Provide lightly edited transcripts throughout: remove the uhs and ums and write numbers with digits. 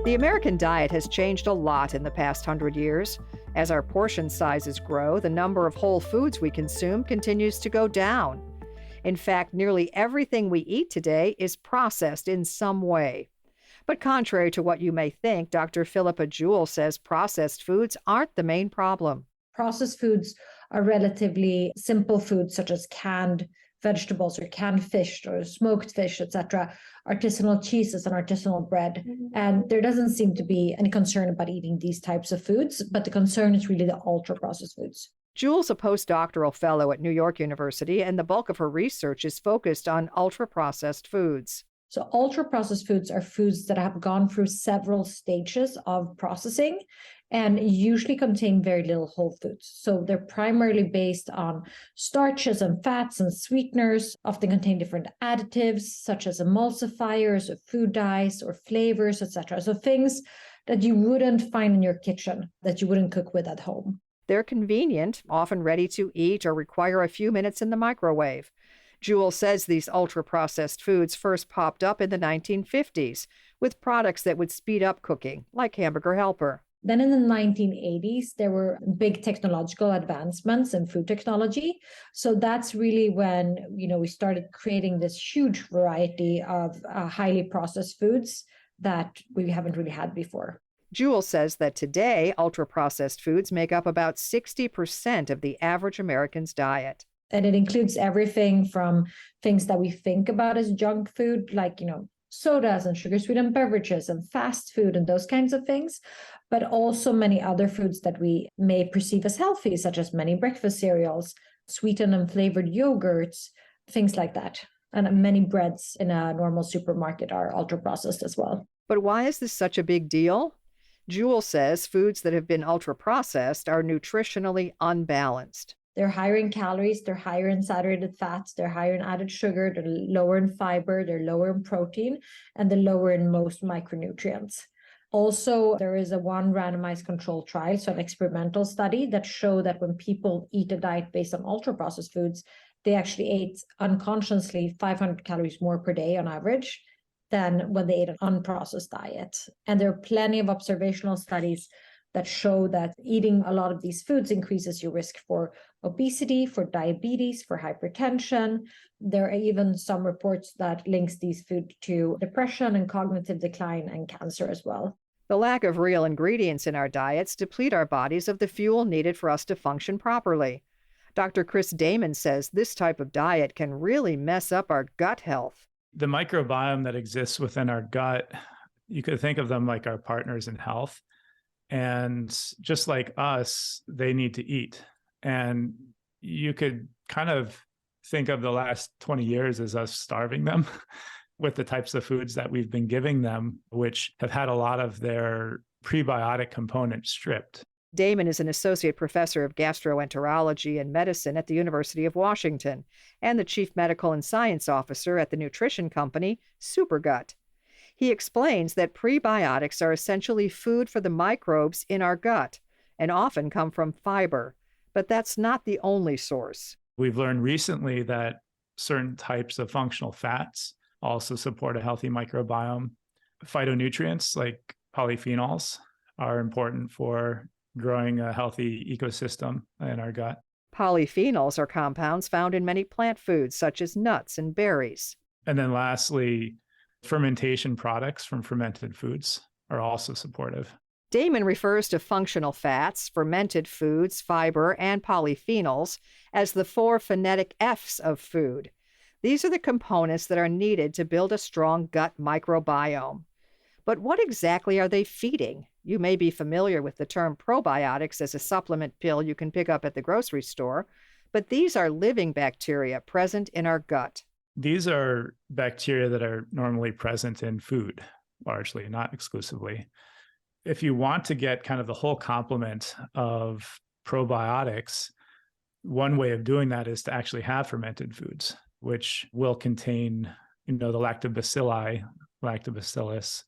The American diet has changed a lot in the past 100 years. As our portion sizes grow, the number of whole foods we consume continues to go down. In fact, nearly everything we eat today is processed in some way. But contrary to what you may think, Dr. Philippa Jewell says processed foods aren't the main problem. Processed foods are relatively simple foods such as canned vegetables or canned fish or smoked fish, etc., artisanal cheeses and artisanal bread. And there doesn't seem to be any concern about eating these types of foods, but the concern is really the ultra-processed foods. Jewell's a postdoctoral fellow at New York University, and the bulk of her research is focused on ultra-processed foods. So ultra-processed foods are foods that have gone through several stages of processing and usually contain very little whole foods. So they're primarily based on starches and fats and sweeteners, often contain different additives such as emulsifiers or food dyes or flavors, etc. So things that you wouldn't find in your kitchen, that you wouldn't cook with at home. They're convenient, often ready to eat, or require a few minutes in the microwave. Jewell says these ultra-processed foods first popped up in the 1950s with products that would speed up cooking, like Hamburger Helper. Then in the 1980s, there were big technological advancements in food technology. So that's really when, we started creating this huge variety of highly processed foods that we haven't really had before. Jewell says that today, ultra-processed foods make up about 60% of the average American's diet. And it includes everything from things that we think about as junk food, like, sodas and sugar-sweetened beverages and fast food and those kinds of things, but also many other foods that we may perceive as healthy, such as many breakfast cereals, sweetened and flavored yogurts, things like that. And many breads in a normal supermarket are ultra-processed as well. But why is this such a big deal? Jewell says foods that have been ultra-processed are nutritionally unbalanced. They're higher in calories, they're higher in saturated fats, they're higher in added sugar, they're lower in fiber, they're lower in protein, and they're lower in most micronutrients. Also, there is one randomized controlled trial, so an experimental study that showed that when people eat a diet based on ultra-processed foods, they actually ate unconsciously 500 calories more per day on average than when they ate an unprocessed diet. And there are plenty of observational studies that show that eating a lot of these foods increases your risk for obesity, for diabetes, for hypertension. There are even some reports that links these foods to depression and cognitive decline and cancer as well. The lack of real ingredients in our diets deplete our bodies of the fuel needed for us to function properly. Dr. Chris Damon says this type of diet can really mess up our gut health. The microbiome that exists within our gut, you could think of them like our partners in health. And just like us, they need to eat. And you could kind of think of the last 20 years as us starving them with the types of foods that we've been giving them, which have had a lot of their prebiotic components stripped. Damon is an associate professor of gastroenterology and medicine at the University of Washington and the chief medical and science officer at the nutrition company Supergut. He explains that prebiotics are essentially food for the microbes in our gut and often come from fiber, but that's not the only source. We've learned recently that certain types of functional fats also support a healthy microbiome. Phytonutrients like polyphenols are important for growing a healthy ecosystem in our gut. Polyphenols are compounds found in many plant foods, such as nuts and berries. And then lastly, fermentation products from fermented foods are also supportive. Damon refers to functional fats, fermented foods, fiber, and polyphenols as the 4 phonetic F's of food. These are the components that are needed to build a strong gut microbiome. But what exactly are they feeding? You may be familiar with the term probiotics as a supplement pill you can pick up at the grocery store, but these are living bacteria present in our gut. These are bacteria that are normally present in food, largely, not exclusively. If you want to get kind of the whole complement of probiotics, one way of doing that is to actually have fermented foods, which will contain, the lactobacilli, lactobacillus,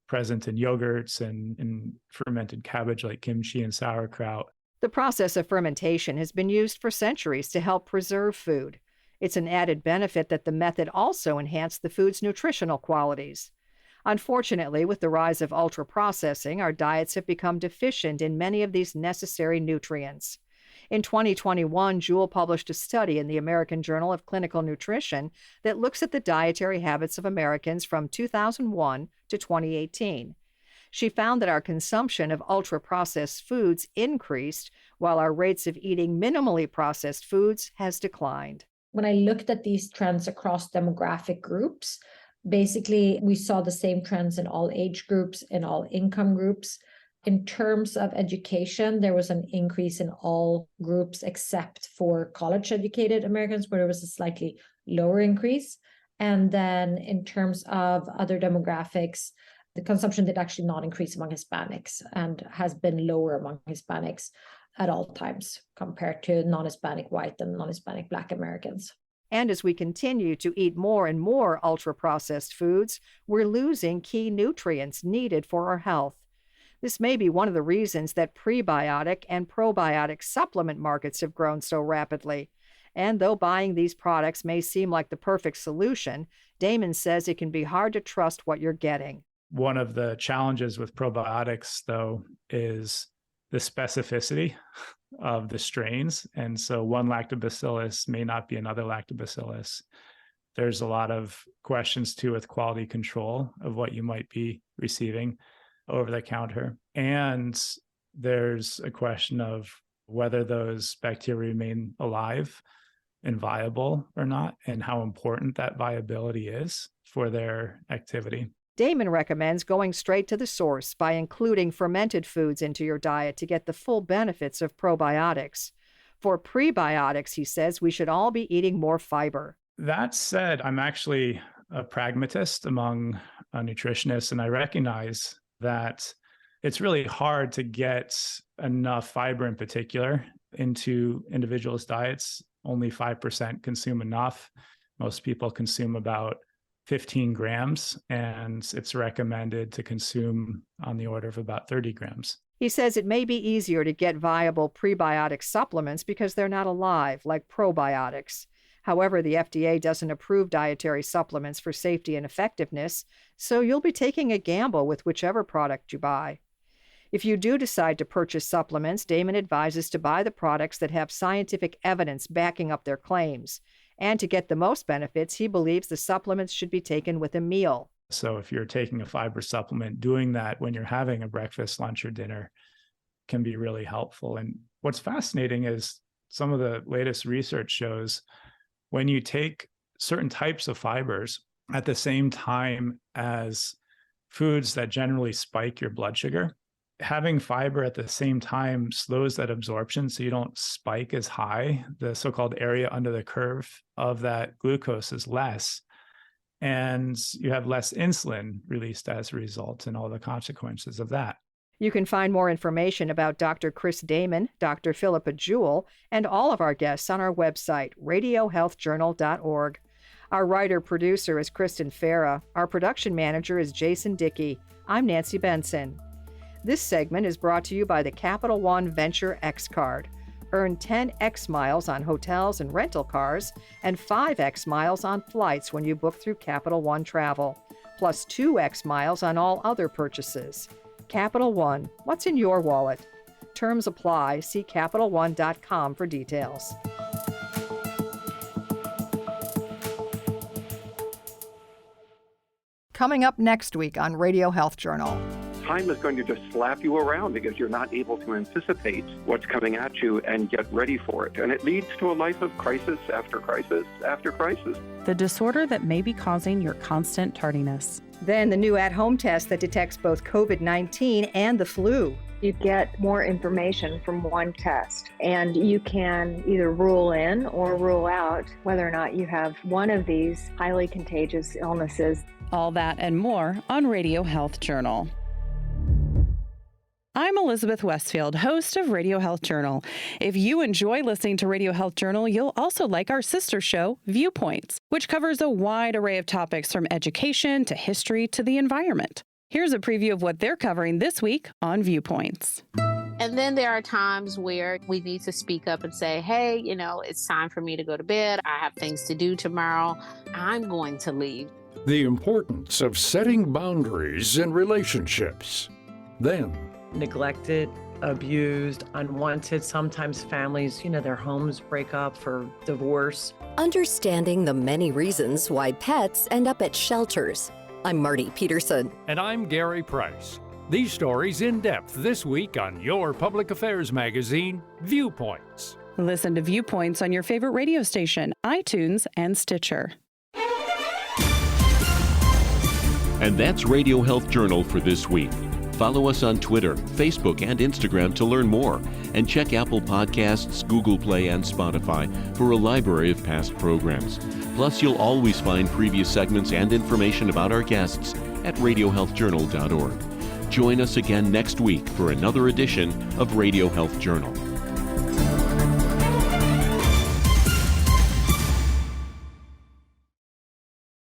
present in yogurts and in fermented cabbage like kimchi and sauerkraut. The process of fermentation has been used for centuries to help preserve food. It's an added benefit that the method also enhanced the food's nutritional qualities. Unfortunately, with the rise of ultra-processing, our diets have become deficient in many of these necessary nutrients. In 2021, Jewell published a study in the American Journal of Clinical Nutrition that looks at the dietary habits of Americans from 2001 to 2018. She found that our consumption of ultra-processed foods increased, while our rates of eating minimally processed foods has declined. When I looked at these trends across demographic groups, basically we saw the same trends in all age groups, in all income groups. In terms of education, there was an increase in all groups except for college-educated Americans, where there was a slightly lower increase. And then in terms of other demographics, the consumption did actually not increase among Hispanics and has been lower among Hispanics at all times compared to non-Hispanic white and non-Hispanic Black Americans. And as we continue to eat more and more ultra-processed foods, we're losing key nutrients needed for our health. This may be one of the reasons that prebiotic and probiotic supplement markets have grown so rapidly. And though buying these products may seem like the perfect solution, Damon says it can be hard to trust what you're getting. One of the challenges with probiotics, though, is the specificity of the strains. And so one lactobacillus may not be another lactobacillus. There's a lot of questions, too, with quality control of what you might be receiving over the counter. And there's a question of whether those bacteria remain alive and viable or not, and how important that viability is for their activity. Damon recommends going straight to the source by including fermented foods into your diet to get the full benefits of probiotics. For prebiotics, he says we should all be eating more fiber. That said, I'm actually a pragmatist among nutritionists, and I recognize that it's really hard to get enough fiber in particular into individuals' diets. Only 5% consume enough. Most people consume about 15 grams, and it's recommended to consume on the order of about 30 grams. He says it may be easier to get viable prebiotic supplements because they're not alive, like probiotics. However, the FDA doesn't approve dietary supplements for safety and effectiveness, so you'll be taking a gamble with whichever product you buy. If you do decide to purchase supplements, Damon advises to buy the products that have scientific evidence backing up their claims. And to get the most benefits, he believes the supplements should be taken with a meal. So if you're taking a fiber supplement, doing that when you're having a breakfast, lunch, or dinner can be really helpful. And what's fascinating is some of the latest research shows when you take certain types of fibers at the same time as foods that generally spike your blood sugar, having fiber at the same time slows that absorption so you don't spike as high. The so-called area under the curve of that glucose is less, and you have less insulin released as a result, and all the consequences of that. You can find more information about Dr. Chris Damon, Dr. Philippa Jewell, and all of our guests on our website, radiohealthjournal.org. Our writer-producer is Kristen Farah. Our production manager is Jason Dickey. I'm Nancy Benson. This segment is brought to you by the Capital One Venture X Card. Earn 10 X miles on hotels and rental cars and 5 X miles on flights when you book through Capital One Travel, plus 2 X miles on all other purchases. Capital One, what's in your wallet? Terms apply. See CapitalOne.com for details. Coming up next week on Radio Health Journal. Time is going to just slap you around because you're not able to anticipate what's coming at you and get ready for it. And it leads to a life of crisis after crisis after crisis. The disorder that may be causing your constant tardiness. Then the new at-home test that detects both COVID-19 and the flu. You get more information from one test, and you can either rule in or rule out whether or not you have one of these highly contagious illnesses. All that and more on Radio Health Journal. I'm Elizabeth Westfield, host of Radio Health Journal. If you enjoy listening to Radio Health Journal, you'll also like our sister show, Viewpoints, which covers a wide array of topics from education to history to the environment. Here's a preview of what they're covering this week on Viewpoints. And then there are times where we need to speak up and say, hey, it's time for me to go to bed. I have things to do tomorrow. I'm going to leave. The importance of setting boundaries in relationships. Then, neglected, abused, unwanted. Sometimes families, their homes break up for divorce. Understanding the many reasons why pets end up at shelters. I'm Marty Peterson. And I'm Gary Price. These stories in depth this week on your public affairs magazine, Viewpoints. Listen to Viewpoints on your favorite radio station, iTunes, and Stitcher. And that's Radio Health Journal for this week. Follow us on Twitter, Facebook, and Instagram to learn more. And check Apple Podcasts, Google Play, and Spotify for a library of past programs. Plus, you'll always find previous segments and information about our guests at radiohealthjournal.org. Join us again next week for another edition of Radio Health Journal.